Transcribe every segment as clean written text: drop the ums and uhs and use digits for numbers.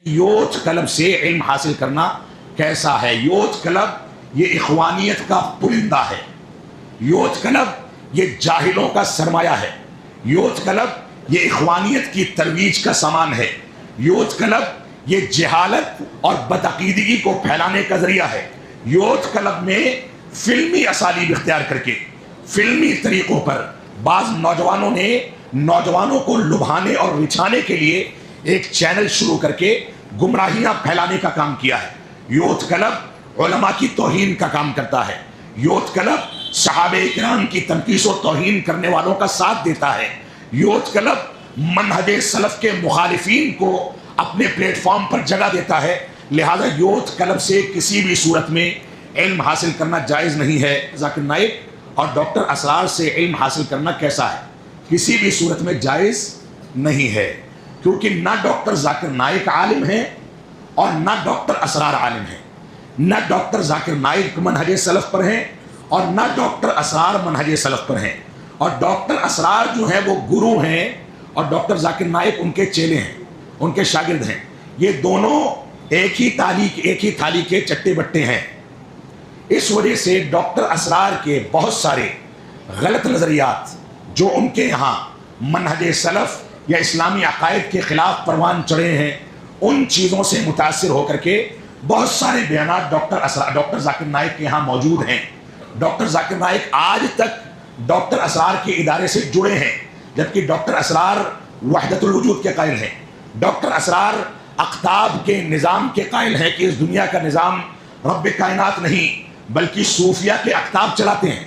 Youth club سے علم حاصل کرنا کیسا ہے؟ یوتھ کلب یہ اخوانیت کا پرندہ ہے. یوتھ کلب یہ جاہلوں کا سرمایہ ہے. یوتھ کلب یہ اخوانیت کی ترویج کا سامان ہے. یوتھ کلب یہ جہالت اور بدعقیدگی کو پھیلانے کا ذریعہ ہے. یوتھ کلب میں فلمی اسالیب اختیار کر کے فلمی طریقوں پر بعض نوجوانوں نے نوجوانوں کو لبھانے اور رچھانے کے لیے ایک چینل شروع کر کے گمراہیاں پھیلانے کا کام کیا ہے. یوتھ کلب علماء کی توہین کا کام کرتا ہے. یوتھ کلب صحابہ کرام کی تنقیص و توہین کرنے والوں کا ساتھ دیتا ہے. یوتھ کلب منہج سلف کے مخالفین کو اپنے پلیٹ فارم پر جگہ دیتا ہے. لہذا یوتھ کلب سے کسی بھی صورت میں علم حاصل کرنا جائز نہیں ہے. ذاکر نائک اور ڈاکٹر اسرار سے علم حاصل کرنا کیسا ہے؟ کسی بھی صورت میں جائز نہیں ہے، کیونکہ نہ ڈاکٹر ذاکر نائک عالم ہیں اور نہ ڈاکٹر اسرار عالم ہیں. نہ ڈاکٹر ذاکر نائک منہج سلف پر ہیں اور نہ ڈاکٹر اسرار منہج سلف پر ہیں. اور ڈاکٹر اسرار جو ہیں وہ گرو ہیں اور ڈاکٹر ذاکر نائک ان کے چیلے ہیں، ان کے شاگرد ہیں. یہ دونوں ایک ہی تھالی کے چٹے بٹے ہیں. اس وجہ سے ڈاکٹر اسرار کے بہت سارے غلط نظریات جو ان کے یہاں منہج سلف یا اسلامی عقائد کے خلاف پروان چڑھے ہیں، ان چیزوں سے متاثر ہو کر کے بہت سارے بیانات ڈاکٹر ذاکر نائک کے یہاں موجود ہیں. ڈاکٹر ذاکر نائک آج تک ڈاکٹر اسرار کے ادارے سے جڑے ہیں، جبکہ ڈاکٹر اسرار وحدت الوجود کے قائل ہیں. ڈاکٹر اسرار اقطاب کے نظام کے قائل ہیں کہ اس دنیا کا نظام رب کائنات نہیں بلکہ صوفیہ کے اقطاب چلاتے ہیں.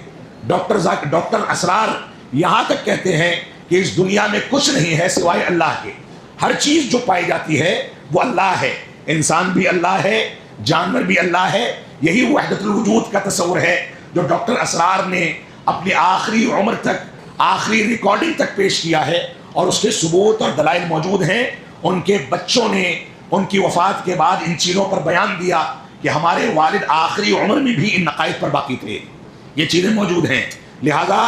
ڈاکٹر اسرار یہاں تک کہتے ہیں کہ اس دنیا میں کچھ نہیں ہے سوائے اللہ کے. ہر چیز جو پائی جاتی ہے وہ اللہ ہے. انسان بھی اللہ ہے، جانور بھی اللہ ہے. یہی وحدت الوجود کا تصور ہے جو ڈاکٹر اسرار نے اپنی آخری عمر تک، آخری ریکارڈنگ تک پیش کیا ہے، اور اس کے ثبوت اور دلائل موجود ہیں. ان کے بچوں نے ان کی وفات کے بعد ان چیزوں پر بیان دیا کہ ہمارے والد آخری عمر میں بھی ان عقائد پر باقی تھے. یہ چیزیں موجود ہیں. لہذا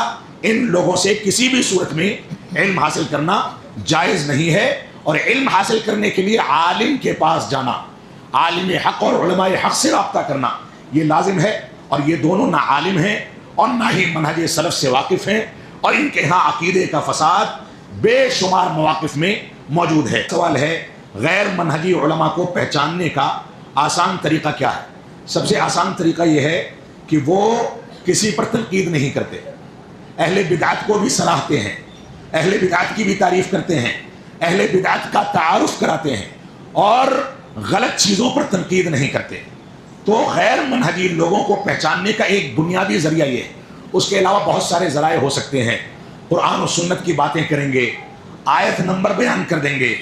ان لوگوں سے کسی بھی صورت میں علم حاصل کرنا جائز نہیں ہے. اور علم حاصل کرنے کے لیے عالم کے پاس جانا، عالم حق اور علماء حق سے رابطہ کرنا یہ لازم ہے. اور یہ دونوں نہ عالم ہیں اور نہ ہی منہج سلف سے واقف ہیں، اور ان کے ہاں عقیدے کا فساد بے شمار مواقف میں موجود ہے. سوال ہے غیر منہجی علماء کو پہچاننے کا آسان طریقہ کیا ہے؟ سب سے آسان طریقہ یہ ہے کہ وہ کسی پر تنقید نہیں کرتے، اہل بدعت کو بھی سراہتے ہیں، اہل بدعت کی بھی تعریف کرتے ہیں، اہل بدعت کا تعارف کراتے ہیں، اور غلط چیزوں پر تنقید نہیں کرتے. تو غیر منہجی لوگوں کو پہچاننے کا ایک بنیادی ذریعہ یہ ہے. اس کے علاوہ بہت سارے ذرائع ہو سکتے ہیں. قرآن و سنت کی باتیں کریں گے، آیت نمبر بیان کر دیں گے،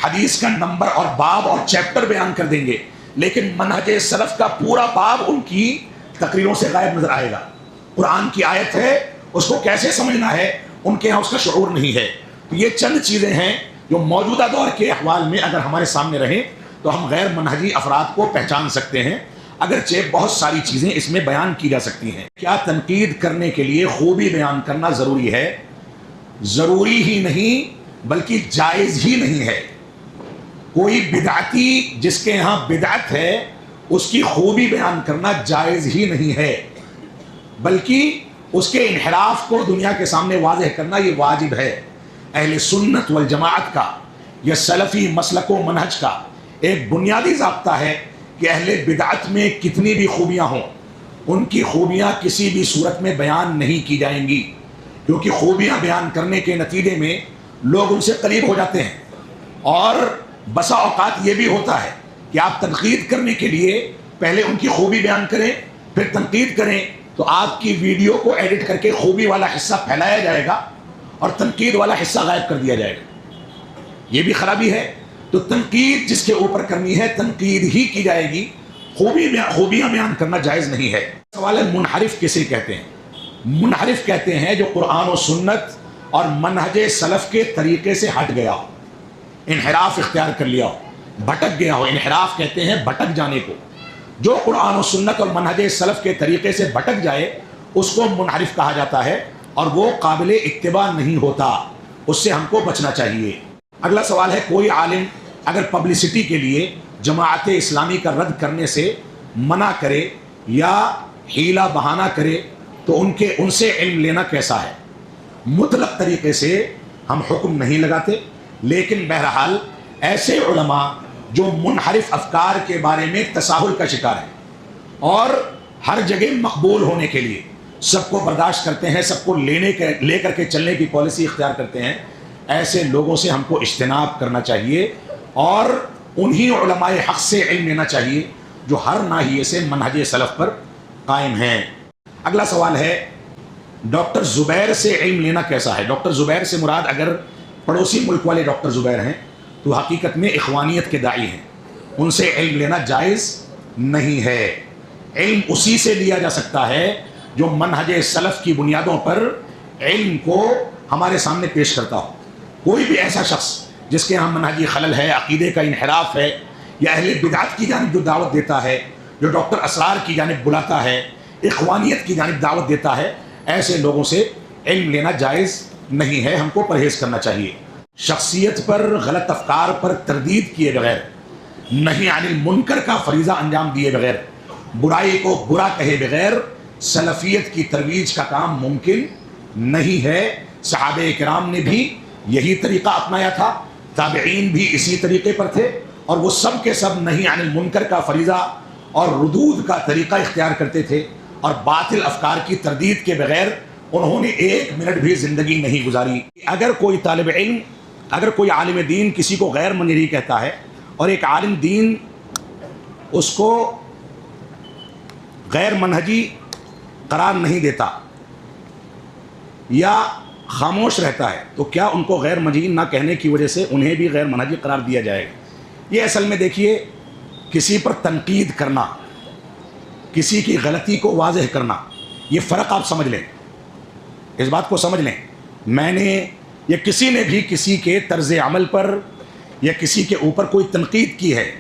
حدیث کا نمبر اور باب اور چیپٹر بیان کر دیں گے، لیکن منہج سلف کا پورا باب ان کی تقریروں سے غائب نظر آئے گا. قرآن کی آیت ہے، اس کو کیسے سمجھنا ہے ان کے یہاں اس کا شعور نہیں ہے. تو یہ چند چیزیں ہیں جو موجودہ دور کے احوال میں اگر ہمارے سامنے رہیں تو ہم غیر منہجی افراد کو پہچان سکتے ہیں، اگرچہ بہت ساری چیزیں اس میں بیان کی جا سکتی ہیں. کیا تنقید کرنے کے لیے خوبی بیان کرنا ضروری ہے؟ ضروری ہی نہیں بلکہ جائز ہی نہیں ہے. کوئی بدعتی جس کے یہاں بدعت ہے اس کی خوبی بیان کرنا جائز ہی نہیں ہے، بلکہ اس کے انحراف کو دنیا کے سامنے واضح کرنا یہ واجب ہے. اہل سنت والجماعت کا یا سلفی مسلک و منہج کا ایک بنیادی ضابطہ ہے کہ اہل بدعت میں کتنی بھی خوبیاں ہوں، ان کی خوبیاں کسی بھی صورت میں بیان نہیں کی جائیں گی، کیونکہ خوبیاں بیان کرنے کے نتیجے میں لوگ ان سے قریب ہو جاتے ہیں. اور بسا اوقات یہ بھی ہوتا ہے کہ آپ تنقید کرنے کے لیے پہلے ان کی خوبی بیان کریں، پھر تنقید کریں، تو آپ کی ویڈیو کو ایڈٹ کر کے خوبی والا حصہ پھیلایا جائے گا اور تنقید والا حصہ غائب کر دیا جائے گا. یہ بھی خرابی ہے. تو تنقید جس کے اوپر کرنی ہے تنقید ہی کی جائے گی، خوبیاں بیان کرنا جائز نہیں ہے. سوال ہے منحرف کسے کہتے ہیں؟ منحرف کہتے ہیں جو قرآن و سنت اور منہج سلف کے طریقے سے ہٹ گیا ہو، انحراف اختیار کر لیا ہو، بھٹک گیا ہو. انحراف کہتے ہیں بھٹک جانے کو. جو قرآن و سنت اور منہج سلف کے طریقے سے بھٹک جائے اس کو منحرف کہا جاتا ہے، اور وہ قابل اتباع نہیں ہوتا. اس سے ہم کو بچنا چاہیے. اگلا سوال ہے کوئی عالم اگر پبلسٹی کے لیے جماعت اسلامی کا رد کرنے سے منع کرے یا حیلہ بہانہ کرے تو ان سے علم لینا کیسا ہے؟ مطلق طریقے سے ہم حکم نہیں لگاتے، لیکن بہرحال ایسے علماء جو منحرف افکار کے بارے میں تساہل کا شکار ہیں اور ہر جگہ مقبول ہونے کے لیے سب کو برداشت کرتے ہیں، سب کو لے کر کے چلنے کی پالیسی اختیار کرتے ہیں، ایسے لوگوں سے ہم کو اجتناب کرنا چاہیے اور انہی علماء حق سے علم لینا چاہیے جو ہر ناحیے سے منہج سلف پر قائم ہیں۔ اگلا سوال ہے ڈاکٹر زبیر سے علم لینا کیسا ہے؟ ڈاکٹر زبیر سے مراد اگر پڑوسی ملک والے ڈاکٹر زبیر ہیں تو حقیقت میں اخوانیت کے داعی ہیں، ان سے علم لینا جائز نہیں ہے۔ علم اسی سے لیا جا سکتا ہے جو منہج سلف کی بنیادوں پر علم کو ہمارے سامنے پیش کرتا ہو۔ کوئی بھی ایسا شخص جس کے یہاں منہجی خلل ہے، عقیدے کا انحراف ہے، یا اہل بدعت کی جانب جو دعوت دیتا ہے، جو ڈاکٹر اسرار کی جانب بلاتا ہے، اخوانیت کی جانب دعوت دیتا ہے، ایسے لوگوں سے علم لینا جائز نہیں ہے، ہم کو پرہیز کرنا چاہیے۔ شخصیت پر، غلط افکار پر تردید کیے بغیر، نہی عن المنکر کا فریضہ انجام دیے بغیر، برائی کو برا کہے بغیر سلفیت کی ترویج کا کام ممکن نہیں ہے۔ صحابہ کرام نے بھی یہی طریقہ اپنایا تھا، تابعین بھی اسی طریقے پر تھے، اور وہ سب کے سب نہی عن المنکر کا فریضہ اور ردود کا طریقہ اختیار کرتے تھے، اور باطل افکار کی تردید کے بغیر انہوں نے ایک منٹ بھی زندگی نہیں گزاری۔ اگر کوئی طالب علم، اگر کوئی عالم دین کسی کو غیر منہجی کہتا ہے اور ایک عالم دین اس کو غیر منہجی قرار نہیں دیتا یا خاموش رہتا ہے تو کیا ان کو غیر منہجی نہ کہنے کی وجہ سے انہیں بھی غیر منہجی قرار دیا جائے گا؟ یہ اصل میں دیکھیے، کسی پر تنقید کرنا، کسی کی غلطی کو واضح کرنا، یہ فرق آپ سمجھ لیں، اس بات کو سمجھ لیں۔ میں نے یا کسی نے بھی کسی کے طرز عمل پر یا کسی کے اوپر کوئی تنقید کی ہے،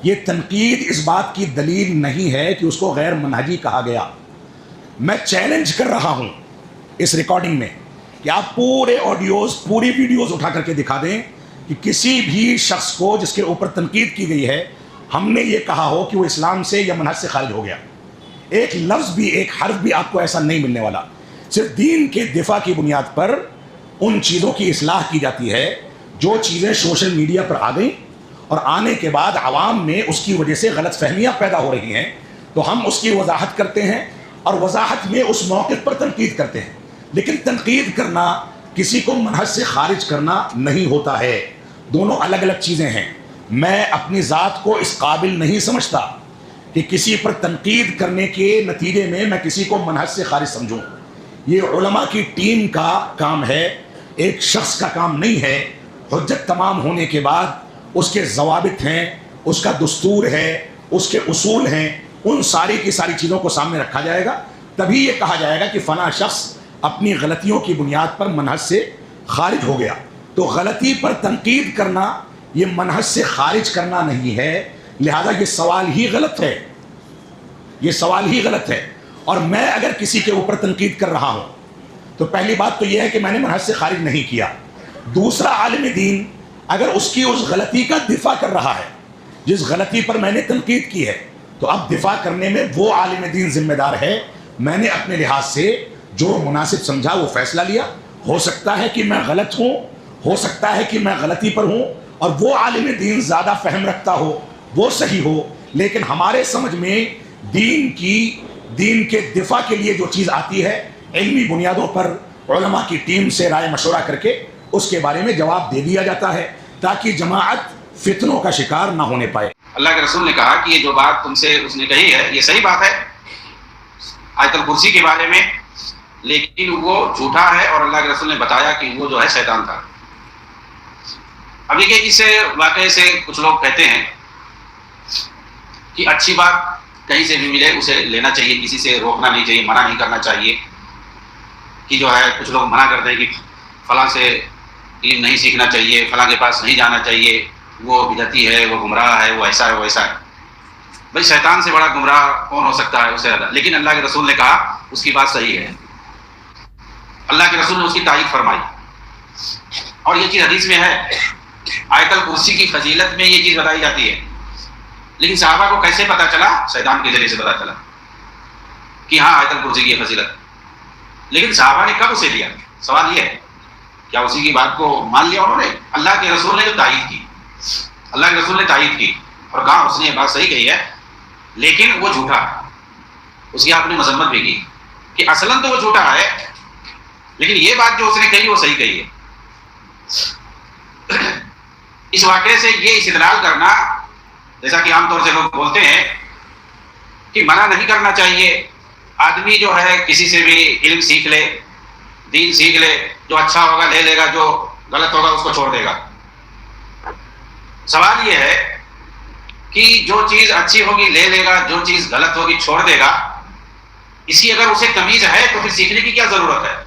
یہ تنقید اس بات کی دلیل نہیں ہے کہ اس کو غیر منہجی کہا گیا۔ میں چیلنج کر رہا ہوں اس ریکارڈنگ میں کہ آپ پورے آڈیوز، پوری ویڈیوز اٹھا کر کے دکھا دیں کہ کسی بھی شخص کو جس کے اوپر تنقید کی گئی ہے ہم نے یہ کہا ہو کہ وہ اسلام سے یا منہج سے خارج ہو گیا۔ ایک لفظ بھی، ایک حرف بھی آپ کو ایسا نہیں ملنے والا۔ صرف دین کے دفاع کی بنیاد پر ان چیزوں کی اصلاح کی جاتی ہے جو چیزیں سوشل میڈیا پر آ گئیں اور آنے کے بعد عوام میں اس کی وجہ سے غلط فہمیاں پیدا ہو رہی ہیں، تو ہم اس کی وضاحت کرتے ہیں اور وضاحت میں اس موقف پر تنقید کرتے ہیں۔ لیکن تنقید کرنا کسی کو منہج سے خارج کرنا نہیں ہوتا ہے، دونوں الگ الگ چیزیں ہیں۔ میں اپنی ذات کو اس قابل نہیں سمجھتا کہ کسی پر تنقید کرنے کے نتیجے میں میں کسی کو منہج سے خارج سمجھوں۔ یہ علماء کی ٹیم کا کام ہے، ایک شخص کا کام نہیں ہے۔ حجت تمام ہونے کے بعد اس کے ضوابط ہیں، اس کا دستور ہے، اس کے اصول ہیں، ان ساری کی ساری چیزوں کو سامنے رکھا جائے گا، تبھی یہ کہا جائے گا کہ فلاں شخص اپنی غلطیوں کی بنیاد پر منہج سے خارج ہو گیا۔ تو غلطی پر تنقید کرنا یہ منہج سے خارج کرنا نہیں ہے، لہذا یہ سوال ہی غلط ہے، یہ سوال ہی غلط ہے۔ اور میں اگر کسی کے اوپر تنقید کر رہا ہوں تو پہلی بات تو یہ ہے کہ میں نے منہج سے خارج نہیں کیا۔ دوسرا، عالم دین اگر اس کی اس غلطی کا دفاع کر رہا ہے جس غلطی پر میں نے تنقید کی ہے، تو اب دفاع کرنے میں وہ عالم دین ذمہ دار ہے۔ میں نے اپنے لحاظ سے جو مناسب سمجھا وہ فیصلہ لیا۔ ہو سکتا ہے کہ میں غلط ہوں، ہو سکتا ہے کہ میں غلطی پر ہوں اور وہ عالم دین زیادہ فہم رکھتا ہو، وہ صحیح ہو، لیکن ہمارے سمجھ میں دین کے دفاع کے لیے جو چیز آتی ہے، علمی بنیادوں پر علماء کی ٹیم سے رائے مشورہ کر کے اس کے بارے میں جواب دے دیا جاتا ہے تاکہ جماعت فتنوں کا شکار نہ ہونے پائے۔ اللہ کے رسول نے کہا کہ یہ جو بات تم سے اس نے کہی ہے یہ صحیح بات ہے آیت الکرسی کے بارے میں، لیکن وہ جھوٹا ہے، اور اللہ کے رسول نے بتایا کہ وہ جو ہے شیطان تھا۔ اب دیکھیے، اس واقعے سے کچھ لوگ کہتے ہیں کہ اچھی بات کہیں سے بھی ملے اسے لینا چاہیے، کسی سے روکنا نہیں چاہیے، منع نہیں کرنا چاہیے، کہ جو ہے کچھ لوگ منع کرتے ہیں کہ فلاں سے علم نہیں سیکھنا چاہیے، فلاں کے پاس نہیں جانا چاہیے، وہ بدعتی ہے، وہ گمراہ ہے، وہ ایسا ہے، وہ ایسا ہے۔ بھائی شیطان سے بڑا گمراہ کون ہو سکتا ہے اس سے زیادہ؟ لیکن اللہ کے رسول نے کہا اس کی بات صحیح ہے، اللہ کے رسول نے اس کی تائید فرمائی، اور یہ چیز حدیث میں ہے آیت الکرسی کی فضیلت میں یہ چیز بتائی جاتی ہے، لیکن صحابہ کو کیسے پتا چلا؟ شیطان کے ذریعے سے پتا چلا کہ ہاں آیت الکرسی کی فضیلت، لیکن صحابہ نے کب اسے لیا؟ سوال یہ ہے، کیا اسی کی بات کو مان لیا انہوں نے؟ اللہ کے رسول نے جو تائید کی، اللہ کے رسول نے تائید کی اور کہا اس نے یہ بات صحیح کہی ہے، لیکن وہ جھوٹا، اس کی آپ نے مذمت بھی کی کہ اصلاً تو وہ جھوٹا ہے، لیکن یہ بات جو اس نے کہی وہ صحیح کہی ہے۔ اس واقعے سے یہ استدلال کرنا، جیسا کہ عام طور سے لوگ بولتے ہیں کہ منع نہیں کرنا چاہیے، آدمی جو ہے کسی سے بھی علم سیکھ لے، دین سیکھ لے، جو اچھا ہوگا لے لے گا، جو غلط ہوگا اس کو چھوڑ دے گا۔ سوال یہ ہے کہ جو چیز اچھی ہوگی لے لے گا، جو چیز غلط ہوگی چھوڑ دے گا، اس کی اگر اسے تمیز ہے تو پھر سیکھنے کی کیا ضرورت ہے؟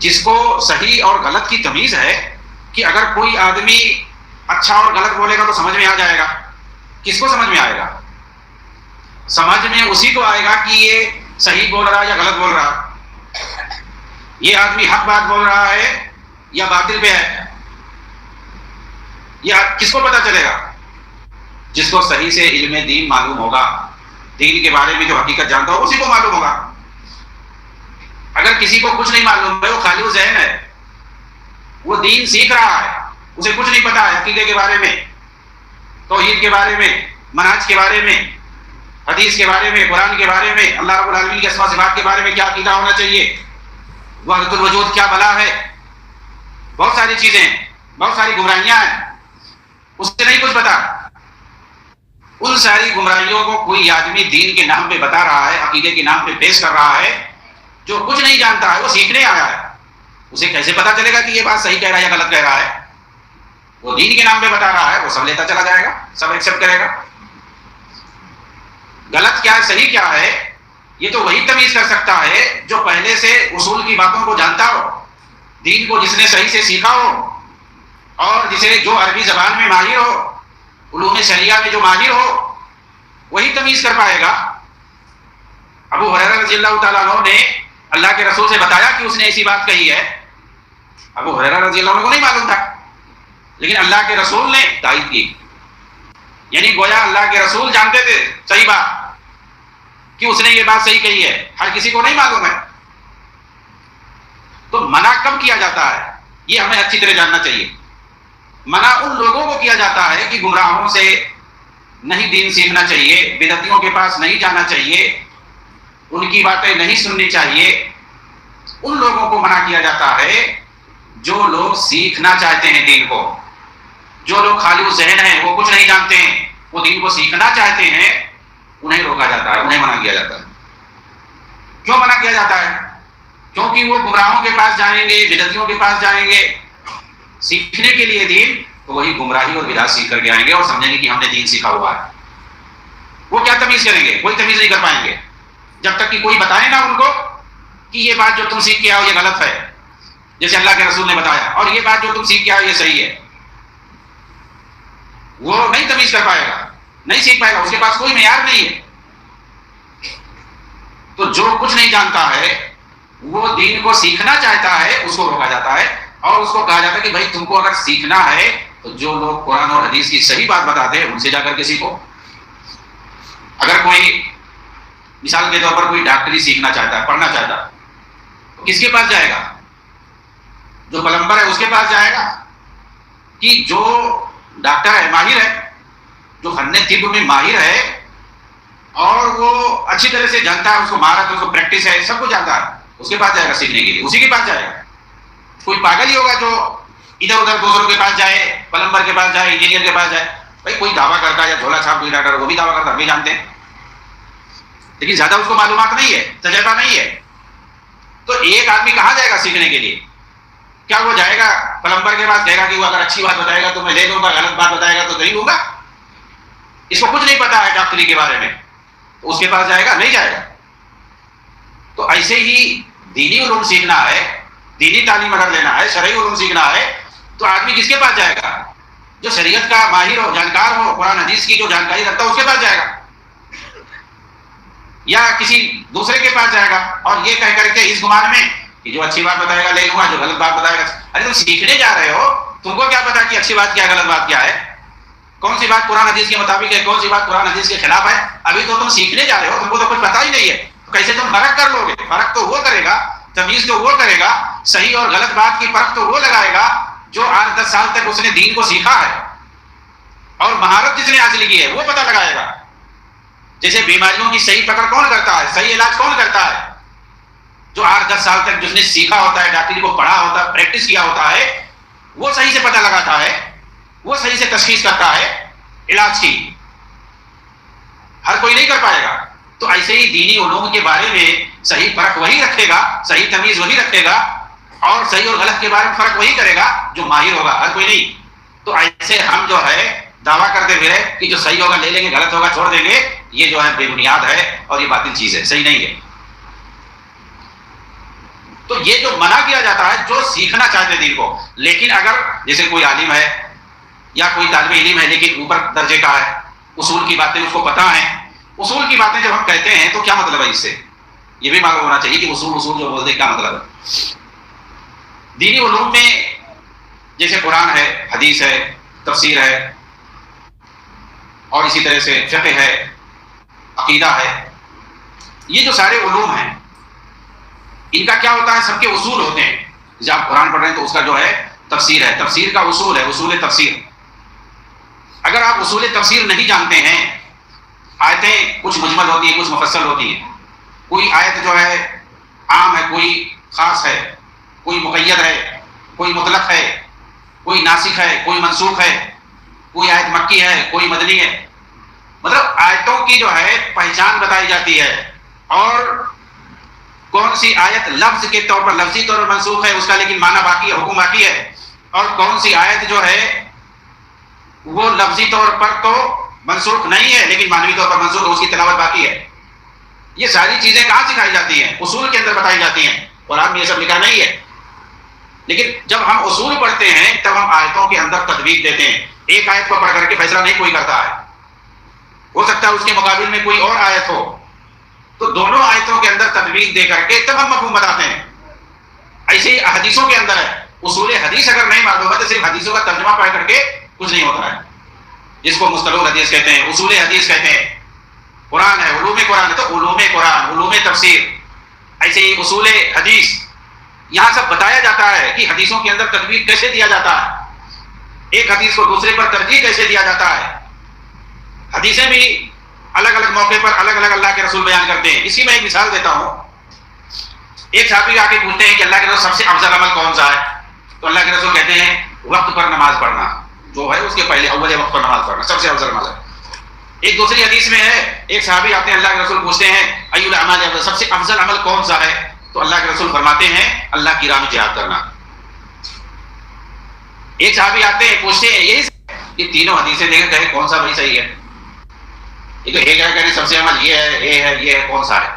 جس کو صحیح اور غلط کی تمیز ہے کہ اگر کوئی آدمی اچھا اور غلط بولے گا تو سمجھ میں آ جائے گا، کس کو سمجھ میں آئے گا؟ سمجھ میں اسی کو آئے گا کہ یہ صحیح بول رہا ہے یا غلط بول رہا ہے، یہ آدمی حق بات بول رہا ہے یا باطل پہ ہے، یہ کس کو پتا چلے گا؟ جس کو صحیح سے علم دین معلوم ہوگا، دین کے بارے میں جو حقیقت جانتا ہو اسی کو معلوم ہوگا۔ اگر کسی کو کچھ نہیں معلوم ہے، وہ خالی ذہن ہے، وہ دین سیکھ رہا ہے، اسے کچھ نہیں پتا ہے عقیدے کے بارے میں، توحید کے بارے میں، منہج کے بارے میں، حدیث کے بارے میں، قرآن کے بارے میں، اللہ رب العالمین کے اسماء صفات کے بارے میں کیا عقیدہ ہونا چاہیے، وحدت الوجود کیا بلا ہے، بہت ساری چیزیں، بہت ساری گمراہیاں ہیں، اس سے نہیں کچھ پتا۔ ان ساری گمراہیوں کو کوئی آدمی دین کے نام پہ بتا رہا ہے، عقیدے کے نام پہ پیش کر رہا ہے، جو کچھ نہیں جانتا ہے، وہ سیکھنے آیا ہے، اسے کیسے پتا چلے گا کہ یہ بات صحیح کہہ رہا ہے یا غلط کہہ رہا ہے؟ وہ دین کے نام پہ بتا رہا ہے، وہ سب لیتا چلا جائے گا، سب ایکسپٹ کرے گا۔ غلط کیا ہے، صحیح کیا ہے، یہ تو وہی تمیز کر سکتا ہے جو پہلے سے اصول کی باتوں کو جانتا ہو، دین کو جس نے صحیح سے سیکھا ہو، اور جسے جو عربی زبان میں ماہر ہو، علوم شریعہ میں جو ماہر ہو، وہی تمیز کر پائے گا۔ ابو ہریرہ رضی اللہ تعالیٰ عنہ نے اللہ کے رسول سے بتایا کہ اس نے ایسی بات کہی ہے، ابو ہریرہ رضی اللہ عنہ کو نہیں معلوم تھا، لیکن اللہ کے رسول نے تائید کی، یعنی گویا اللہ کے رسول جانتے تھے صحیح بات کہ اس نے یہ بات صحیح کہی ہے، ہر کسی کو نہیں معلوم ہے۔ تو منع کب کیا جاتا ہے یہ ہمیں اچھی طرح جاننا چاہیے۔ منع ان لوگوں کو کیا جاتا ہے کہ گمراہوں سے نہیں دین سیکھنا چاہیے، بدعتیوں کے پاس نہیں جانا چاہیے، ان کی باتیں نہیں سننی چاہیے، ان لوگوں کو منع کیا جاتا ہے جو لوگ سیکھنا چاہتے ہیں دین کو، جو لوگ خالی ذہن ہیں، وہ کچھ نہیں جانتے ہیں، وہ دین کو سیکھنا چاہتے ہیں، انہیں روکا جاتا ہے، انہیں منع کیا جاتا ہے۔ کیوں منع کیا جاتا ہے؟ کیونکہ وہ گمراہوں کے پاس جائیں گے، بدعتیوں کے پاس جائیں گے سیکھنے کے لیے دین، تو وہی گمراہی اور بدعت سیکھ کر کے آئیں گے اور سمجھیں گے کہ ہم نے دین سیکھا ہوا ہے۔ وہ کیا تمیز کریں گے؟ کوئی تمیز نہیں کر پائیں گے جب تک کہ کوئی بتائے نا ان کو کہ یہ بات جو تم سیکھ کے آؤ یہ غلط ہے، جیسے اللہ کے رسول نے بتایا، اور یہ بات جو تم سیکھ کے آؤ یہ صحیح ہے۔ وہ نہیں تمیز کر پائے گا، نہیں سیکھ پائے گا، اس کے پاس کوئی معیار نہیں ہے۔ تو جو کچھ نہیں جانتا ہے وہ دین کو سیکھنا چاہتا ہے، اس کو روکا جاتا ہے اور اس کو کہا جاتا ہے کہ بھائی تم کو اگر سیکھنا ہے تو جو لوگ قرآن اور حدیث کی صحیح بات بتاتے ہیں ان سے جا کر کے سیکھو۔ اگر کوئی مثال کے طور پر کوئی ڈاکٹری سیکھنا چاہتا ہے، پڑھنا چاہتا ہے، تو کس کے پاس جائے گا؟ جو پلمبر ہے اس کے پاس جائے گا کہ جو ڈاکٹر ہے، ماہر ہے، جو فن طب میں ماہر ہے اور وہ اچھی طرح سے جانتا ہے، اس کو مہارت ہے، اس کو پریکٹس ہے، سب کو جانتا ہے، اس کے پاس جائے گا سیکھنے کے لیے، اسی کے پاس جائے گا۔ کوئی پاگل ہی ہوگا جو ادھر ادھر دوسروں کے پاس جائے، پلمبر کے پاس جائے، انجینئر کے پاس جائے۔ بھائی کوئی دعویٰ کرتا ہے یا جھولا چھاپ کوئی ڈاکٹر، وہ بھی دعویٰ کرتا ہے، ہم بھی جانتے ہیں، لیکن زیادہ اس کو معلومات نہیں ہے، تجربہ نہیں ہے۔ تو ایک آدمی کہاں جائے گا سیکھنے کے لیے؟ کیا وہ جائے گا پلمبر کے پاس، کہے گا کہ وہ اگر اچھی بات بتائے گا تو میں لے لوں گا، غلط بات بتائے گا تو نہیں لوں گا؟ اس کو کچھ نہیں پتا ہے ڈاکٹری کے بارے میں، تو اس کے پاس جائے گا؟ نہیں جائے گا۔ تو ایسے ہی دینی علوم سیکھنا ہے، دینی تعلیم اگر لینا ہے، شرعی علوم سیکھنا ہے، تو آدمی کس کے پاس جائے گا؟ جو شریعت کا ماہر ہو، جانکار ہو، قرآن حدیث کی جو جانکاری رکھتا ہے اس کے پاس جائے گا، یا کسی دوسرے کے پاس جائے گا، اور یہ کہہ کر کے اس گمان میں کہ جو اچھی بات بتائے گا لے لوں گا، جو غلط بات بتائے گا۔ ارے تم سیکھنے جا رہے ہو تم کو کیا پتا کہ اچھی بات کیا غلط بات کیا ہے، کون سی بات قرآن حدیث کے مطابق ہے، کون سی بات قرآن حدیث کے خلاف ہے؟ ابھی تو تم سیکھنے جا رہے ہو، تم کو تو کچھ پتا ہی نہیں ہے، کیسے تم فرق کر لو گے؟ فرق تو وہ کرے گا، تمیز تو وہ کرے گا، صحیح اور غلط بات کی پرکھ تو وہ لگائے گا جو 8-10 سال تک اس نے دین کو سیکھا ہے اور مہارت جس نے حاصل کی ہے وہ پتہ لگائے گا۔ جیسے بیماریوں کی صحیح پکڑ کون کرتا ہے، صحیح علاج کون کرتا ہے؟ جو 8-10 سال تک جس نے سیکھا ہوتا ہے، ڈاکٹری کو پڑھا ہوتا ہے، پریکٹس کیا ہوتا ہے، وہ صحیح سے پتہ لگاتا ہے، وہ صحیح سے تشخیص کرتا ہے علاج کی، ہر کوئی نہیں کر پائے گا۔ تو ایسے ہی دینی علوم کے بارے میں صحیح فرق وہی رکھے گا، صحیح تمیز وہی رکھے گا، اور صحیح اور غلط کے بارے میں فرق وہی کرے گا جو ماہر ہوگا، ہر کوئی نہیں۔ تو ایسے ہم جو ہے دعویٰ کرتے پھرے کہ جو صحیح ہوگا لے لیں گے، غلط ہوگا چھوڑ دیں گے، یہ جو ہے بے بنیاد ہے اور یہ باطل چیز ہے، صحیح نہیں ہے۔ تو یہ جو منع کیا جاتا ہے جو سیکھنا چاہتے دین کو، لیکن اگر جیسے کوئی عالم ہے یا کوئی طالب علم ہے لیکن اوپر درجے کا ہے، اصول کی باتیں اس کو پتہ ہیں، اصول کی باتیں جب ہم کہتے ہیں تو کیا مطلب ہے اس سے، یہ بھی معلوم ہونا چاہیے کہ اصول جو بولتے ہیں کیا مطلب ہے۔ دینی علوم میں جیسے قرآن ہے، حدیث ہے، تفسیر ہے، اور اسی طرح سے فقہ ہے، عقیدہ ہے، یہ جو سارے علوم ہیں ان کا کیا ہوتا ہے، سب کے اصول ہوتے ہیں۔ جب آپ قرآن پڑھ رہے ہیں تو اس کا جو ہے تفسیر ہے، تفسیر کا اصول ہے، اصول تفسیر۔ اگر آپ اصول تفسیر نہیں جانتے ہیں، آیتیں کچھ مجمل ہوتی ہیں، کچھ مفصل ہوتی ہیں، کوئی آیت جو ہے عام ہے، کوئی خاص ہے، کوئی مقید ہے، کوئی مطلق ہے، کوئی ناسخ ہے، کوئی منسوخ ہے، کوئی آیت مکی ہے، کوئی مدنی ہے، مطلب آیتوں کی جو ہے پہچان بتائی جاتی ہے، اور کون سی آیت لفظ کے طور پر لفظی طور پر منسوخ ہے اس کا لیکن معنی باقی ہے، حکم باقی ہے، اور کون سی آیت جو ہے وہ لفظی طور پر تو منسوخ نہیں ہے لیکن معنوی طور پر منسوخ ہے، اس کی تلاوت باقی ہے۔ یہ ساری چیزیں کہاں سکھائی جاتی ہیں؟ اصول کے اندر بتائی جاتی ہیں، قرآن میں یہ سب لکھا نہیں ہے۔ لیکن جب ہم اصول پڑھتے ہیں تب ہم آیتوں کے اندر تطبیق دیتے ہیں، ایک آیت کو پڑھ کر کے فیصلہ نہیں کوئی کرتا ہے، ہو سکتا ہے اس کے مقابل میں کوئی اور آیت ہو، تو دونوں آیتوں کے اندر تطبیق دے کر کے تب ہم مفہوم بتاتے ہیں۔ ایسے ہی حدیثوں کے اندر ہے، اصول حدیث اگر نہیں معلوم ہے تو صرف حدیثوں کا ترجمہ پڑھ کر کے کچھ نہیں ہوتا ہے، جس کو مصطلح حدیث کہتے ہیں، اصول حدیث کہتے ہیں۔ قرآن ہے، علوم قرآن ہے تو علوم قرآن، علوم تفسیر، ایسے ہی اصول حدیث، یہاں سب بتایا جاتا ہے کہ حدیثوں کے اندر تطبیق کیسے دیا جاتا ہے، ایک حدیث کو دوسرے پر ترجیح کیسے دیا جاتا ہے۔ حدیثیں بھی الگ الگ موقع پر الگ الگ اللہ کے رسول بیان کرتے ہیں۔ اسی میں ایک مثال دیتا ہوں، ایک صحابی آ کے پوچھتے ہیں کہ اللہ کے رسول سب سے افضل عمل کون سا ہے؟ تو اللہ کے رسول کہتے ہیں وقت پر نماز پڑھنا، جو ہے اس کے پہلے اول وقت پر نماز پڑھنا سب سے افضل عمل ہے۔ ایک دوسری حدیث میں ہے، ایک صحابی آتے ہیں، اللہ کے رسول پوچھتے ہیں ای الاعمال افضل، سب سے افضل عمل کون سا ہے؟ تو اللہ کے رسول فرماتے ہیں اللہ کی راہ میں جہاد کرنا۔ ایک صحابی آتے ہیں پوچھتے ہیں یہی، یہ تینوں حدیثیں دیکھ کہیں کون سا بھائی صحیح ہے؟ یہ تو ایک ہے کہ سب سے عمل یہ ہے، یہ ہے، کون سا ہے؟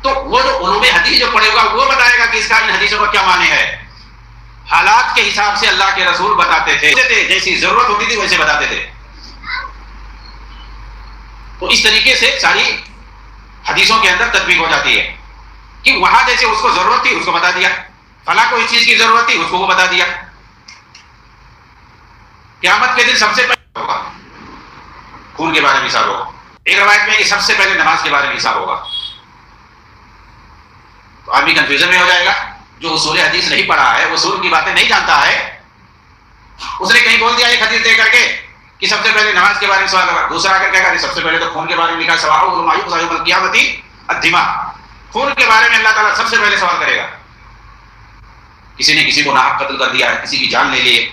تو وہ جو علوم حدیث جو پڑھے گا وہ بتائے گا کہ اس کا ان حدیثوں کا کیا معنی ہے۔ حالات کے حساب سے اللہ کے رسول بتاتے تھے، جیسی ضرورت ہوتی تھی ویسے بتاتے تھے۔ تو اس طریقے سے ساری حدیثوں کے اندر تطبیق ہو جاتی ہے کہ وہاں جیسے اس کو ضرورت تھی اس کو بتا دیا، فلاں کو اس چیز کی ضرورت تھی اس کو وہ بتا دیا۔ قیامت کے دن سب سے پہلے ہوگا خون کے بارے میں حساب ہوگا، ایک روایت میں کہ سب سے پہلے نماز کے بارے میں حساب ہوگا۔ تو آدمی کنفیوژن میں ہو جائے گا، جو اصول حدیث نہیں پڑھا ہے، اصول کی باتیں نہیں جانتا ہے، اس نے کہیں بول دیا ایک حدیث دے کر کے کہ سب سے پہلے نماز کے بارے میں سوال ہوگا، دوسرا آ کر کہے گا سب سے پہلے تو خون کے بارے میں لکھا ہے سوال القیامتی الدماء، خون کے بارے میں اللہ تعالیٰ سب سے پہلے سوال کرے گا۔ کسی نے کسی کو ناحق قتل کر دیا ہے، کسی کی جان لے لی،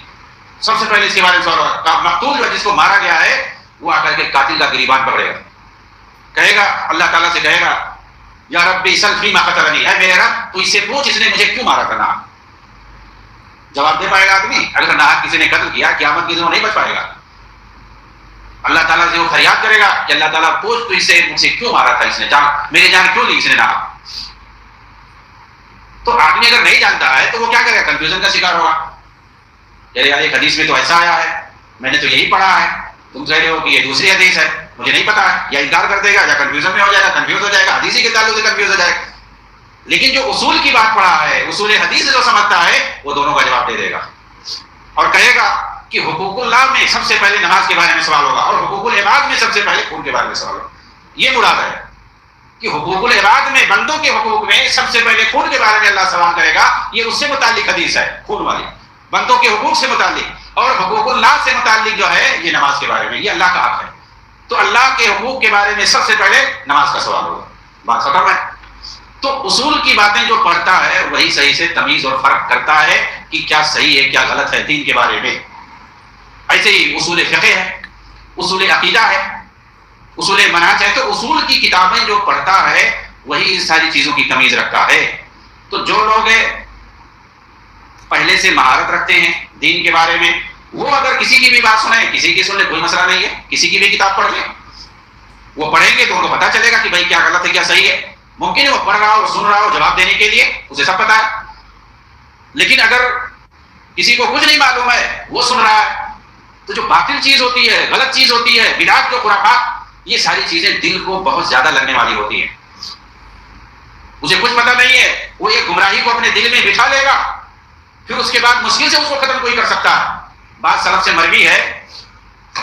سب سے پہلے اس کے بارے میں سوال ہوگا۔ مقتول جو جس کو مارا گیا ہے وہ آ کر کے قاتل کا گریبان پکڑے گا، کہے گا اللہ تعالیٰ سے کہے گا یا ربی سل فیما قتلنی، اے میرے رب تو اس سے پوچھ اس نے مجھے کیوں مارا تھا ناحق۔ جواب دے پائے گا آدمی؟ اگر ناحق کسی نے قتل کیا قیامت کے دن نہیں بچ پائے گا۔ اللہ تعالیٰ سے وہ فریاد کرے گا کہ اللہ تعالیٰ پوچھ تو اس سے مجھ سے کیوں مارا تھا، اس نے جان میری جان کیوں لی اس نے ناحق۔ تو آدمی اگر نہیں جانتا ہے تو وہ کیا کرے گا؟ کنفیوژن کا شکار ہوگا، یار ایک حدیث میں تو ایسا آیا ہے، میں نے تو یہی پڑھا ہے، تم کہہ رہے ہو کہ یہ دوسری حدیث ہے، مجھے نہیں پتا ہے، یا انکار کر دے گا یا کنفیوژن میں ہو جائے گا، کنفیوز ہو جائے گا، حدیثی کے تعلق سے کنفیوز ہو جائے گا۔ لیکن جو اصول کی بات پڑھا ہے، اصول حدیث جو سمجھتا ہے وہ دونوں کا جواب دے دے گا، اور کہے گا کہ حقوق اللہ میں سب سے پہلے نماز کے بارے میں سوال ہوگا اور حقوق العباد میں سب سے پہلے خون کے بارے میں سوال ہوگا. یہ مراد ہے کہ حقوق العباد میں بندوں کے حقوق میں سب سے پہلے خون کے بارے میں اللہ سوال کرے گا. یہ اس سے متعلق حدیث ہے، خون والی، بندوں کے حقوق سے متعلق. اور حقوق اللہ سے متعلق جو ہے یہ نماز کے بارے میں، یہ اللہ کا حق ہے. تو اللہ کے حقوق کے بارے میں سب سے پہلے نماز کا سوال ہوگا. بات ختم ہے. تو اصول کی باتیں جو پڑھتا ہے وہی صحیح سے تمیز اور فرق کرتا ہے کہ کیا صحیح ہے کیا غلط ہے دین کے بارے میں. ایسے ہی اصول فقہ ہے، اصول عقیدہ ہے، اصول منہج ہے. تو اصول کی کتابیں جو پڑھتا ہے وہی ان ساری چیزوں کی تمیز رکھتا ہے. تو جو لوگ پہلے سے مہارت رکھتے ہیں دین کے بارے میں، وہ اگر کسی کی بھی بات سنیں، کسی کی سن لے کوئی مسئلہ نہیں ہے، کسی کی بھی کتاب پڑھ لیں، وہ پڑھیں گے تو ان کو پتہ چلے گا کہ بھائی کیا غلط ہے کیا صحیح ہے. ممکن ہے وہ پڑھ رہا ہو سن رہا ہو جواب دینے کے لیے اسے سب پتہ ہے، لیکن اگر کسی کو کچھ نہیں معلوم ہے وہ سن رہا ہے تو جو باطل چیز ہوتی ہے، غلط چیز ہوتی ہے، بدعت جو خرافات، یہ ساری چیزیں دل کو بہت زیادہ لگنے والی ہوتی ہیں. اسے کچھ پتہ نہیں ہے، وہ یہ گمراہی کو اپنے دل میں بٹھا لے گا، پھر اس کے بعد مشکل سے اس کو ختم کوئی کر سکتا ہے. بات سلف سے مروی ہے،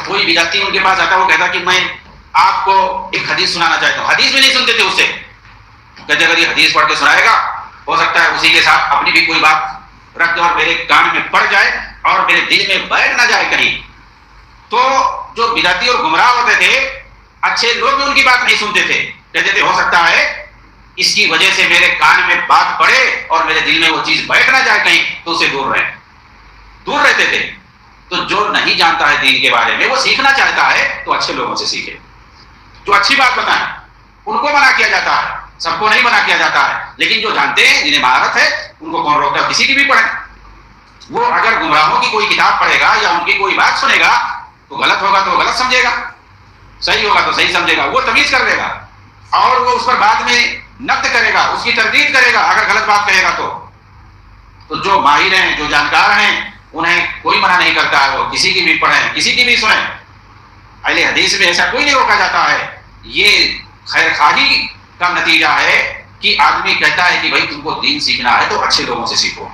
کوئی بدعتی ان کے پاس آتا وہ کہتا کہ میں آپ کو ایک حدیث سنانا چاہتا ہوں. حدیث بھی نہیں سنتے تھے اس سے، کہتے اگر یہ حدیث پڑھ کے سنائے گا ہو سکتا ہے اسی کے ساتھ اپنی بھی کوئی بات رکھ دے اور میرے کان میں پڑ جائے اور میرے دل میں بیٹھ نہ جائے کہیں. تو جو بدعتی اور گمراہ ہوتے تھے اچھے لوگ بھی ان کی بات نہیں سنتے تھے، کہتے تھے ہو سکتا ہے اس کی وجہ سے میرے کان میں بات پڑے اور میرے دل میں وہ چیز بیٹھ نہ جائے کہیں، تو اسے دور رہتے تھے. تو جو نہیں جانتا ہے دین کے بارے میں وہ سیکھنا چاہتا ہے تو اچھے لوگوں سے سیکھے، جو اچھی بات بتائیں ان کو منع کیا جاتا ہے، سب کو نہیں منع کیا جاتا ہے. لیکن جو جانتے ہیں جنہیں مہارت ہے ان کو کون روکتا ہے، کسی کی بھی پڑھیں. وہ اگر گمراہوں کی کوئی کتاب پڑھے گا یا ان کی کوئی بات سنے گا تو غلط ہوگا تو غلط سمجھے گا، صحیح ہوگا تو صحیح سمجھے گا، وہ تمیز کر لے گا اور وہ اس پر بعد میں نقد کرے گا، اس کی تردید کرے گا اگر غلط بات کہے گا تو جو ماہر ہیں جو جانکار ہیں انہیں کوئی منع نہیں کرتا ہے وہ کسی کی بھی پڑھیں کسی کی بھی سنیں. اہل حدیث میں ایسا کوئی نہیں روکا جاتا ہے. یہ خیر خواہی کا نتیجہ ہے کہ آدمی کہتا ہے کہ بھائی تم کو دین سیکھنا ہے تو اچھے لوگوں سے سیکھو،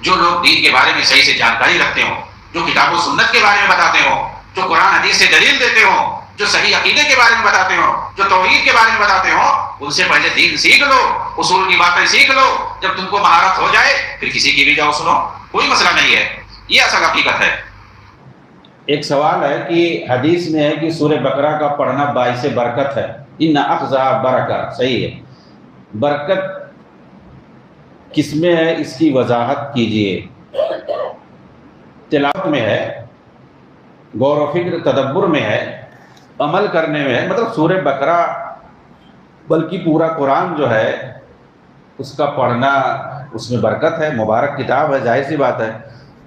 جو لوگ دین کے بارے میں صحیح سے جانکاری رکھتے ہوں، جو کتاب و سنت کے بارے میں بتاتے ہوں، جو قرآن حدیث سے دلیل دیتے ہوں، جو صحیح عقیدے کے بارے میں بتاتے ہوں، جو توحید کے بارے میں بتاتے ہوں، ان سے پہلے دین سیکھ لو، اصول کی باتیں سیکھ لو. جب تم کو مہارت ہو جائے پھر کسی کی بھی جاؤ سنو، کوئی مسئلہ نہیں ہے. یہ اصل حقیقت ہے. ایک سوال ہے کہ حدیث میں ہے کہ سورہ بقرہ کا پڑھنا باعث برکت ہے، ان اخذہ برکہ، صحیح ہے. برکت کس میں ہے اس کی وضاحت کیجئے. تلاوت میں ہے، غور و فکر تدبر میں ہے، عمل کرنے میں ہے. مطلب سورہ بقرہ بلکہ پورا قرآن جو ہے اس کا پڑھنا اس میں برکت ہے، مبارک کتاب ہے، ظاہر سی بات ہے.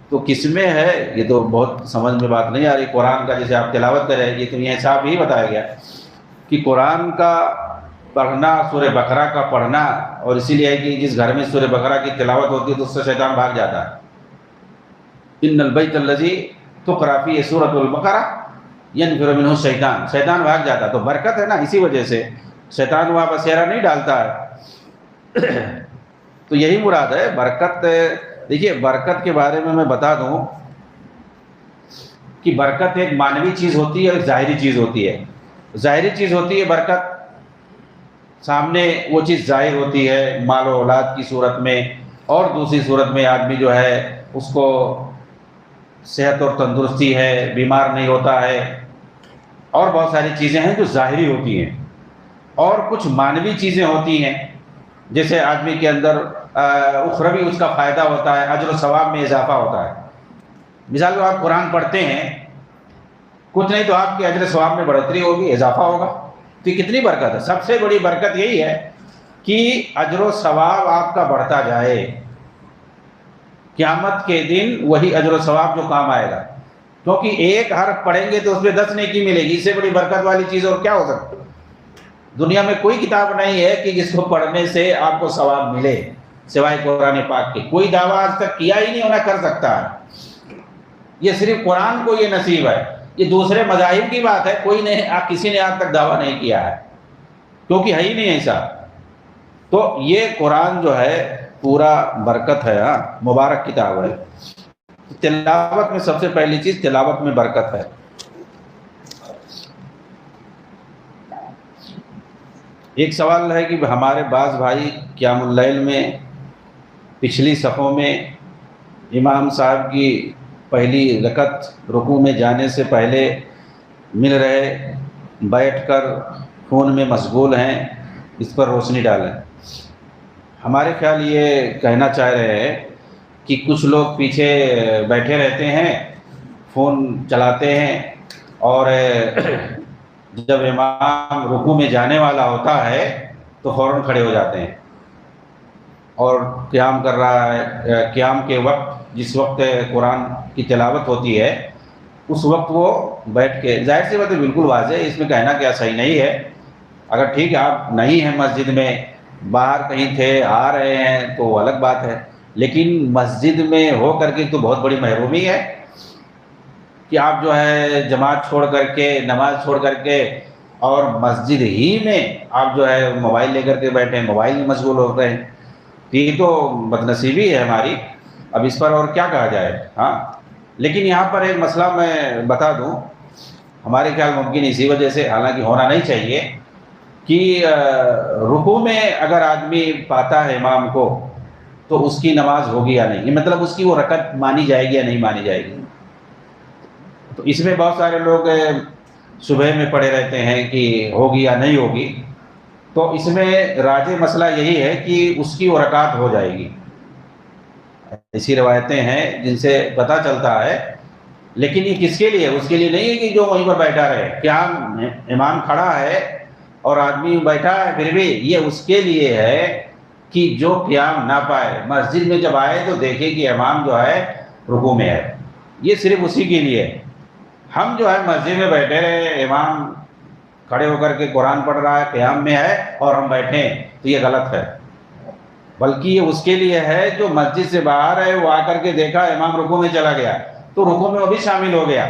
تو کس میں ہے یہ تو بہت سمجھ میں بات نہیں آ رہی. قرآن کا جیسے آپ تلاوت کریں یہ تو یہ صاحب ہی بتایا گیا کہ قرآن کا پڑھنا، سورہ بقرہ کا پڑھنا، اور اسی لیے ہے کہ جس گھر میں سورہ بقرہ کی تلاوت ہوتی ہے تو اس سے شیطان بھاگ جاتا ہے. ان البیت الذی تقرأ فیہ سورۃ البقرہ ینفر منہ الشیطان، شیطان بھاگ جاتا ہے. تو برکت ہے نا، اسی وجہ سے شیطان وہاں بسیرا نہیں ڈالتا ہے. تو یہی مراد ہے برکت. دیکھیے برکت کے بارے میں بتا دوں کہ برکت ایک معنوی چیز ہوتی ہے اور ایک ظاہری چیز ہوتی ہے. ظاہری چیز ہوتی ہے برکت، سامنے وہ چیز ظاہر ہوتی ہے مال و اولاد کی صورت میں، اور دوسری صورت میں آدمی جو ہے اس کو صحت اور تندرستی ہے، بیمار نہیں ہوتا ہے، اور بہت ساری چیزیں ہیں جو ظاہری ہوتی ہیں. اور کچھ معنوی چیزیں ہوتی ہیں جیسے آدمی کے اندر اخروی اس کا فائدہ ہوتا ہے، اجر و ثواب میں اضافہ ہوتا ہے. مثال کو آپ قرآن پڑھتے ہیں، کچھ نہیں تو آپ کے اجر و ثواب میں بڑھوتری ہوگی، اضافہ ہوگا. تو یہ کتنی برکت ہے. سب سے بڑی برکت یہی ہے کہ اجر و ثواب آپ کا بڑھتا جائے. قیامت کے دن وہی اجر و ثواب جو کام آئے گا، کیونکہ ایک حرف پڑھیں گے تو اس پہ 10 نیکی ملے گی. اس سے بڑی برکت والی چیز اور کیا ہو سکتی ہے. دنیا میں کوئی کتاب نہیں ہے کہ جس کو پڑھنے سے آپ کو ثواب ملے سوائے قرآن پاک کے. کوئی دعویٰ آج تک کیا ہی نہیں ہونا کر سکتا ہے. یہ صرف قرآن کو یہ نصیب ہے. یہ دوسرے مذاہب کی بات ہے، کوئی نے کسی نے آج تک دعویٰ نہیں کیا ہے کیونکہ ہے ہی نہیں ایسا. تو یہ قرآن جو ہے پورا برکت ہے، ہاں مبارک کتاب ہے. تلاوت میں سب سے پہلی چیز تلاوت میں برکت ہے. ایک سوال ہے کہ ہمارے بعض بھائی قیام اللیل میں پچھلی صفوں میں امام صاحب کی پہلی رکعت رکوع میں جانے سے پہلے مل رہے، بیٹھ کر فون میں مشغول ہیں، اس پر روشنی ڈالیں. ہمارے خیال یہ کہنا چاہ رہے ہیں کہ کچھ لوگ پیچھے بیٹھے رہتے ہیں، فون چلاتے ہیں، اور جب امام رکوع میں جانے والا ہوتا ہے تو فوراً کھڑے ہو جاتے ہیں، اور قیام کر رہا ہے، قیام کے وقت جس وقت قرآن کی تلاوت ہوتی ہے اس وقت وہ بیٹھ کے، ظاہر سی بات ہے بالکل واضح ہے، اس میں کہنا کیا صحیح نہیں ہے. اگر ٹھیک ہے آپ نہیں ہیں مسجد میں، باہر کہیں تھے، آ رہے ہیں تو وہ الگ بات ہے، لیکن مسجد میں ہو کر کے تو بہت بڑی محرومی ہے کہ آپ جو ہے جماعت چھوڑ کر کے، نماز چھوڑ کر کے، اور مسجد ہی میں آپ جو ہے موبائل لے کر کے بیٹھے ہیں، موبائل میں مشغول ہو رہے ہیں. یہ تو بدنصیبی ہے ہماری، اب اس پر اور کیا کہا جائے. ہاں لیکن یہاں پر ایک مسئلہ میں بتا دوں، ہمارے خیال ممکن اسی وجہ سے، حالانکہ ہونا نہیں چاہیے، کہ رکوع میں اگر آدمی پاتا ہے امام کو تو اس کی نماز ہوگی یا نہیں، مطلب اس کی وہ رکعت مانی جائے گی یا نہیں مانی جائے گی. تو اس میں بہت سارے لوگ صبح میں پڑے رہتے ہیں کہ ہوگی یا نہیں ہوگی، تو اس میں راجح مسئلہ یہی ہے کہ اس کی وہ رکعت ہو جائے گی. ایسی روایتیں ہیں جن سے پتہ چلتا ہے، لیکن یہ کس کے لیے؟ اس کے لیے نہیں ہے کہ جو وہیں پر بیٹھا رہے. کیا امام کھڑا ہے اور آدمی بیٹھا ہے پھر بھی، یہ اس کے لیے ہے کہ جو قیام نہ پائے مسجد میں جب آئے تو دیکھے کہ امام جو ہے رکوع میں ہے. یہ صرف اسی کے لیے ہے. ہم جو ہے مسجد میں بیٹھے رہے، امام کھڑے ہو کر کے قرآن پڑھ رہا ہے، قیام میں ہے، اور ہم بیٹھے ہیں، تو یہ غلط ہے. بلکہ یہ اس کے لیے ہے جو مسجد سے باہر ہے، وہ آ کر کے دیکھا امام رکوع میں چلا گیا تو رکوع میں وہ بھی شامل ہو گیا.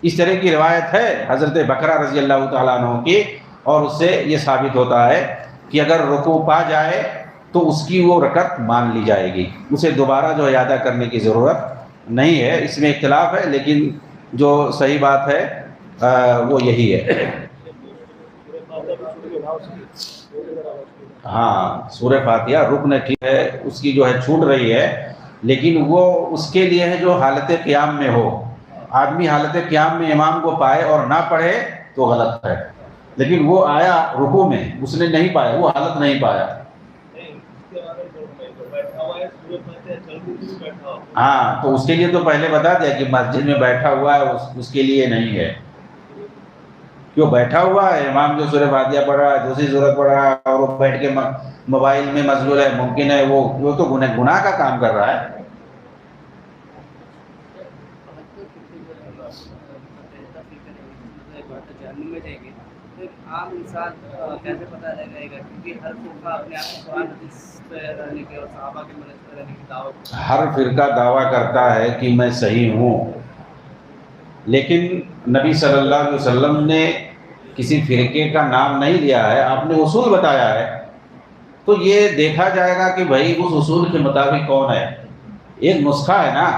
اس طرح کی روایت ہے حضرت بکرہ رضی اللہ تعالیٰ عنہ کی، اور اس سے یہ ثابت ہوتا ہے کہ اگر رکوع پا جائے تو اس کی وہ رکعت مان لی جائے گی، اسے دوبارہ جو ہے ادا کرنے کی ضرورت نہیں ہے. اس میں اختلاف ہے، لیکن جو صحیح بات ہے وہ یہی ہے. ہاں سورہ فاتحہ رکن ٹھیک ہے، اس کی جو ہے چھوٹ رہی ہے، لیکن وہ اس کے لیے ہے جو حالت قیام میں ہو. آدمی حالت قیام میں امام کو پائے اور نہ پڑھے تو غلط ہے، لیکن وہ آیا رکوع میں، اس نے نہیں پایا، وہ حالت نہیں پایا. ہاں تو اس کے لیے تو پہلے بتا دیا کہ مسجد میں بیٹھا ہوا ہے، اس کے لیے نہیں ہے. کیوں بیٹھا ہوا ہے امام جو سورہ فاتحہ پڑھ رہا ہے، دوسری سورت پڑھ رہا ہے، اور وہ بیٹھ کے موبائل میں مشغول ہے، ممکن ہے وہ تو گناہ کا کام کر رہا ہے. عام انسان کیسے پتہ لگے گا؟ کیونکہ ہر فرقہ اپنے آپ کو قرآن حدیث پہ رہنے کے اور صحابہ کے منہج پہ رہنے کی دعوت، ہر فرقہ دعویٰ کرتا ہے کہ میں صحیح ہوں، لیکن نبی صلی اللہ علیہ وسلم نے کسی فرقے کا نام نہیں لیا ہے، آپ نے اصول بتایا ہے. تو یہ دیکھا جائے گا کہ بھائی اس اصول کے مطابق کون ہے. ایک نسخہ ہے نا،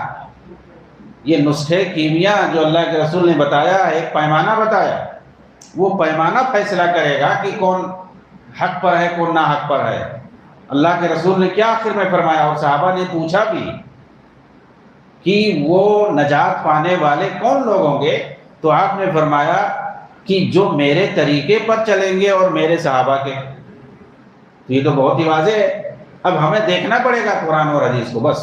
یہ نسخے کیمیا جو اللہ کے رسول نے بتایا، ایک پیمانہ بتایا، وہ پیمانہ فیصلہ کرے گا کہ کون حق پر ہے، کون ناحق پر ہے. اللہ کے رسول نے کیا آخر میں فرمایا، اور صحابہ نے پوچھا بھی کہ وہ نجات پانے والے کون لوگ ہوں گے، تو آپ نے فرمایا کہ جو میرے طریقے پر چلیں گے اور میرے صحابہ کے. یہ تو بہت ہی واضح ہے. اب ہمیں دیکھنا پڑے گا قرآن اور حدیث کو بس،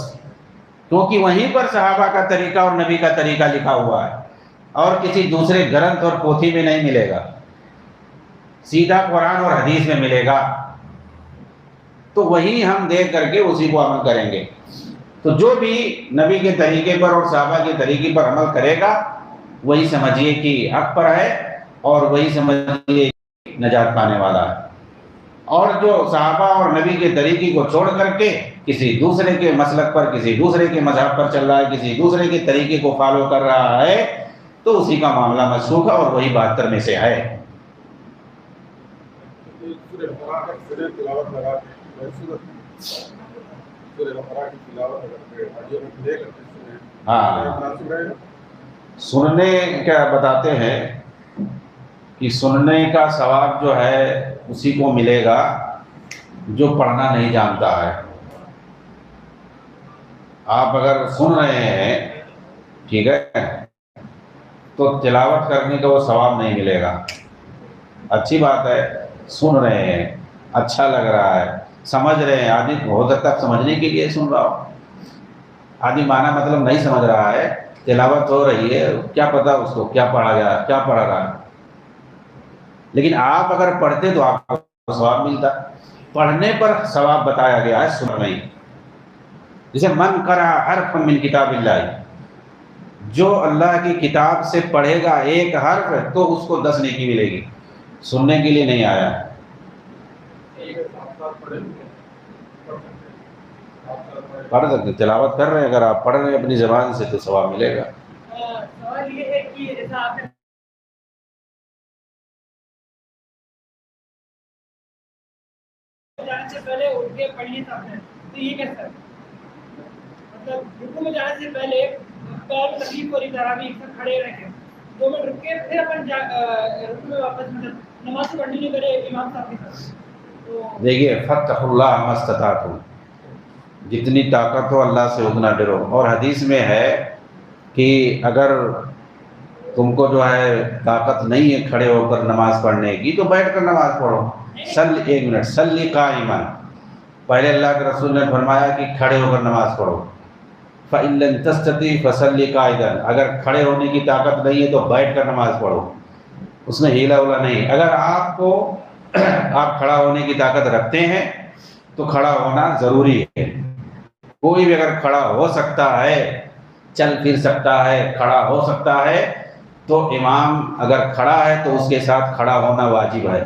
کیونکہ وہیں پر صحابہ کا طریقہ اور نبی کا طریقہ لکھا ہوا ہے، اور کسی دوسرے گرنتھ اور پوتھی میں نہیں ملے گا، سیدھا قرآن اور حدیث میں ملے گا. تو وہی ہم دیکھ کر کے اسی کو عمل کریں گے. تو جو بھی نبی کے طریقے پر اور صحابہ کے طریقے پر عمل کرے گا، وہی سمجھیے کہ حق پر ہے، اور وہی سمجھیے نجات پانے والا ہے. اور جو صحابہ اور نبی کے طریقے کو چھوڑ کر کے کسی دوسرے کے مسلک پر، کسی دوسرے کے مذہب پر چل رہا ہے، کسی دوسرے کے طریقے کو فالو کر رہا ہے، تو اسی کا معاملہ مسلوک ہے، اور وہی 72 میں سے ہے. ہاں سننے کیا بتاتے ہیں کہ سننے کا ثواب جو ہے اسی کو ملے گا جو پڑھنا نہیں جانتا ہے. آپ اگر سن رہے ہیں ٹھیک ہے تو تلاوت کرنے کا وہ ثواب نہیں ملے گا. اچھی بات ہے سن رہے ہیں اچھا لگ رہا ہے سمجھ رہے ہیں. آدمی ہو سکتا ہے سمجھنے کے لیے سن رہا ہو, آدمی معنی مطلب نہیں سمجھ رہا ہے, تلاوت ہو رہی ہے کیا پتہ اس کو کیا پڑھا گیا کیا پڑھا رہا ہے. لیکن آپ اگر پڑھتے تو آپ کو ثواب ملتا. پڑھنے پر ثواب بتایا گیا ہے, سننا نہیں. جیسے من قرأ حرف من کتاب اللہ, جو اللہ کی کتاب سے پڑھے گا ایک حرف تو اس کو 10 نیکی ملے گی. سننے کے لیے نہیں آیا. پڑھ سکتے تلاوت کر رہے ہیں, اگر آپ پڑھ رہے ہیں اپنی زبان سے تو ثواب ملے گا. سوال یہ ہے کہ جیسا آپ نے جانے سے پہلے اٹھ کے پڑھ لی تھا تو یہ کیسا ہے؟ مطلب رکوع میں جانے سے پہلے پیر تکلیف ہو رہی تراویح سے کھڑے رہ کے 2 منٹ رک کے پھر اپن رکوع میں واپس مطلب نماز کنٹینیو کرے امام صاحب کے ساتھ. دیکھیے فاتقوا اللہ ما استطعتم, جتنی طاقت ہو اللہ سے اتنا ڈرو. اور حدیث میں ہے کہ اگر تم کو جو ہے طاقت نہیں ہے کھڑے ہو کر نماز پڑھنے کی تو بیٹھ کر نماز پڑھو. ایک منٹ صلی قائما, پہلے اللہ کے رسول نے فرمایا کہ کھڑے ہو کر نماز پڑھو. فإن لم تستطع فصلی قاعدا, اگر کھڑے ہونے کی طاقت نہیں ہے تو بیٹھ کر نماز پڑھو. اس نے ہیلا ولا نہیں. اگر آپ کھڑا ہونے کی طاقت رکھتے ہیں تو کھڑا ہونا ضروری ہے. کوئی بھی اگر کھڑا ہو سکتا ہے, چل پھر سکتا ہے, کھڑا ہو سکتا ہے, تو امام اگر کھڑا ہے تو اس کے ساتھ کھڑا ہونا واجب ہے.